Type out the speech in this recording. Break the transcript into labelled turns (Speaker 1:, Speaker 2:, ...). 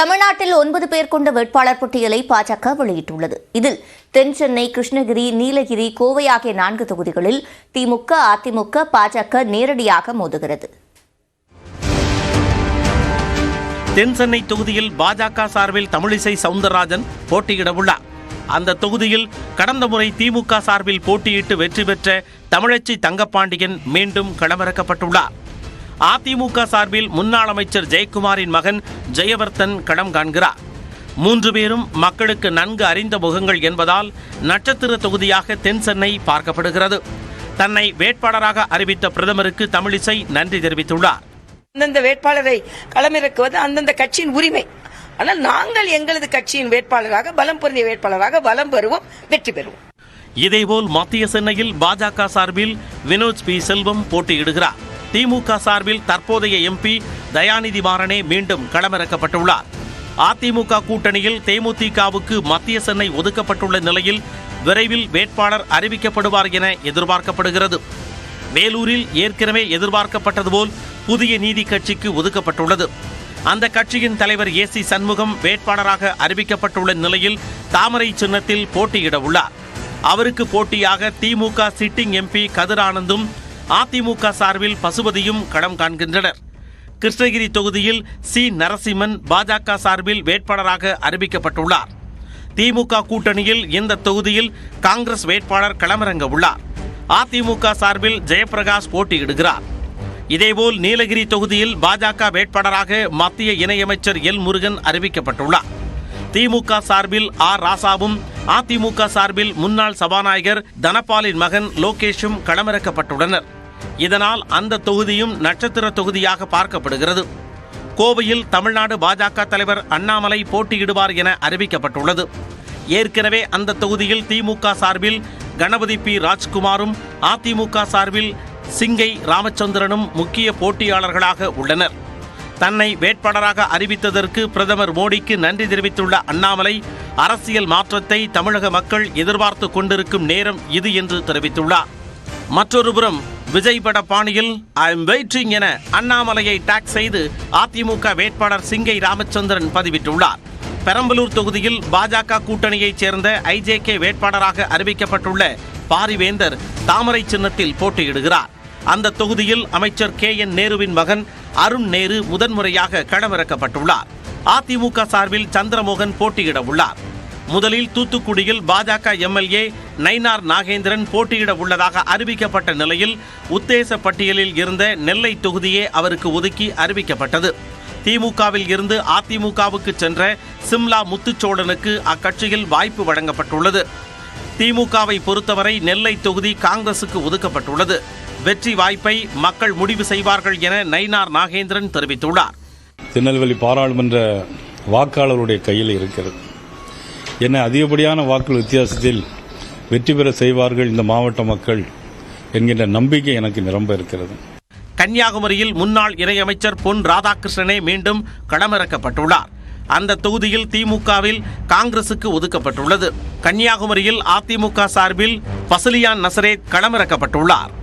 Speaker 1: தமிழ்நாட்டில் 9 பேர் கொண்ட வேட்பாளர் பட்டியலை பாஜக வெளியிட்டுள்ளது. இதில் தென்சென்னை, கிருஷ்ணகிரி, நீலகிரி, கோவை ஆகிய 4 தொகுதிகளில் திமுக, அதிமுக, பாஜக நேரடியாக மோதுகிறது.
Speaker 2: தென்சென்னை தொகுதியில் பாஜக சார்பில் தமிழிசை சவுந்தரராஜன் போட்டியிட உள்ளார். அந்த தொகுதியில் கடந்த முறை திமுக சார்பில் போட்டியிட்டு வெற்றி பெற்ற தமிழச்சி தங்கப்பாண்டியன் மீண்டும் களமிறக்கப்பட்டுள்ளார். அதிமுக சார்பில் முன்னாள் அமைச்சர் ஜெயக்குமாரின் மகன் ஜெயவர்தன் களம் காண்கிறார். 3 பேரும் மக்களுக்கு நன்கு அறிந்த முகங்கள் என்பதால் நட்சத்திர தொகுதியாக தென்சென்னை பார்க்கப்படுகிறது. தன்னை வேட்பாளராக அறிவித்த பிரதமருக்கு தமிழிசை நன்றி தெரிவித்துள்ளார்.
Speaker 3: அந்தந்த வேட்பாளரை களமிறக்குவது அந்தந்த கட்சியின் உரிமை. ஆனால் நாங்கள் எங்களது கட்சியின் வேட்பாளராக, பலம் பொருந்திய வேட்பாளராக வலம் பெறுவோம், வெற்றி பெறுவோம்.
Speaker 2: இதேபோல் மத்திய சென்னையில் பாஜக சார்பில் வினோத் பி செல்வம் போட்டியிடுகிறார். திமுக சார்பில் தற்போதைய எம்பி தயாநிதி மாறனே மீண்டும் களமிறக்கப்பட்டுள்ளார். அதிமுக கூட்டணியில் தேமுதிகவுக்கு மத்திய சென்னை ஒதுக்கப்பட்டுள்ள நிலையில் விரைவில் வேட்பாளர் அறிவிக்கப்படுவார் என எதிர்பார்க்கப்படுகிறது. வேலூரில் ஏற்கனவே எதிர்பார்க்கப்பட்டது போல் புதிய நீதி கட்சிக்கு ஒதுக்கப்பட்டுள்ளது. அந்த கட்சியின் தலைவர் ஏசி சண்முகம் வேட்பாளராக அறிவிக்கப்பட்டுள்ள நிலையில் தாமரை சின்னத்தில் போட்டியிட உள்ளார். அவருக்கு போட்டியாக திமுக சிட்டிங் எம்பி கதிர் ஆனந்தும் அதிமுக சார்பில் பசுபதியும் களம் காண்கின்றனர். கிருஷ்ணகிரி தொகுதியில் சி நரசிம்மன் பாஜக சார்பில் வேட்பாளராக அறிவிக்கப்பட்டுள்ளார். திமுக கூட்டணியில் இந்த தொகுதியில் காங்கிரஸ் வேட்பாளர் களமிறங்க உள்ளார். அதிமுக சார்பில் ஜெயபிரகாஷ் போட்டியிடுகிறார். இதேபோல் நீலகிரி தொகுதியில் பாஜக வேட்பாளராக மத்திய இணையமைச்சர் எல் முருகன் அறிவிக்கப்பட்டுள்ளார். திமுக சார்பில் ஆர் ராசாவும் அதிமுக சார்பில் முன்னாள் சபாநாயகர் தனபாலின் மகன் லோகேஷும் களமிறக்கப்பட்டுள்ளனர். இதனால் அந்த தொகுதியும் நட்சத்திர தொகுதியாக பார்க்கப்படுகிறது. கோவையில் தமிழ்நாடு பாஜக தலைவர் அண்ணாமலை போட்டியிடுவார் என அறிவிக்கப்பட்டுள்ளது. ஏற்கனவே அந்த தொகுதியில் திமுக சார்பில் கணபதி பி ராஜ்குமாரும் அதிமுக சார்பில் சிங்கை ராமச்சந்திரனும் முக்கிய போட்டியாளர்களாக உள்ளனர். தன்னை வேட்பாளராக அறிவித்ததற்கு பிரதமர் மோடிக்கு நன்றி தெரிவித்துள்ள அண்ணாமலை, அரசியல் மாற்றத்தை தமிழக மக்கள் எதிர்பார்த்து கொண்டிருக்கும் நேரம் இது என்று தெரிவித்துள்ளார். மற்றொருபுறம் விஜய் பட பாணியில் ஐ எம் வெயிட்டிங் என அண்ணாமலையை டாக் செய்து அதிமுக வேட்பாளர் சிங்கை ராமச்சந்திரன் பதிவிட்டுள்ளார். பெரம்பலூர் தொகுதியில் பாஜக கூட்டணியைச் சேர்ந்த ஐஜேகே வேட்பாளராக அறிவிக்கப்பட்டுள்ள பாரிவேந்தர் தாமரை சின்னத்தில் போட்டியிடுகிறார். அந்த தொகுதியில் அமைச்சர் KN நேருவின் மகன் அருண் நேரு முதன்முறையாக களமிறக்கப்பட்டுள்ளார். அதிமுக சார்பில் சந்திரமோகன் போட்டியிட உள்ளார். முதலில் தூத்துக்குடியில் பாஜக MLA நயினார் நாகேந்திரன் போட்டியிட உள்ளதாக அறிவிக்கப்பட்ட நிலையில் உத்தேச பட்டியலில் இருந்த நெல்லை தொகுதியே அவருக்கு ஒதுக்கி அறிவிக்கப்பட்டது. திமுகவில் இருந்து அதிமுகவுக்கு சென்ற சிம்லா முத்துச்சோழனுக்கு அக்கட்சியில் வாய்ப்பு வழங்கப்பட்டுள்ளது. திமுகவை பொறுத்தவரை நெல்லை தொகுதி காங்கிரசுக்கு ஒதுக்கப்பட்டுள்ளது. வெற்றி வாய்ப்பை மக்கள் முடிவு செய்வார்கள் என நயினார் நாகேந்திரன் தெரிவித்துள்ளார்.
Speaker 4: திருநெல்வேலி பாராளுமன்ற வாக்காளருடைய கையில் இருக்கிறது. என அதிகப்படியான வாக்குகள் வித்தியாசத்தில் வெற்றி பெற செய்வார்கள் இந்த மாவட்ட மக்கள் என்கின்ற நம்பிக்கை எனக்கு நிரம்ப இருக்கிறது.
Speaker 2: கன்னியாகுமரியில் முன்னாள் இணையமைச்சர் பொன் ராதாகிருஷ்ணனே மீண்டும் களமிறக்கப்பட்டுள்ளார். அந்த தொகுதியில் திமுகவில் காங்கிரசுக்கு ஒதுக்கப்பட்டுள்ளது. கன்னியாகுமரியில் அதிமுக சார்பில் பசலியான் நசரேத் களமிறக்கப்பட்டுள்ளார்.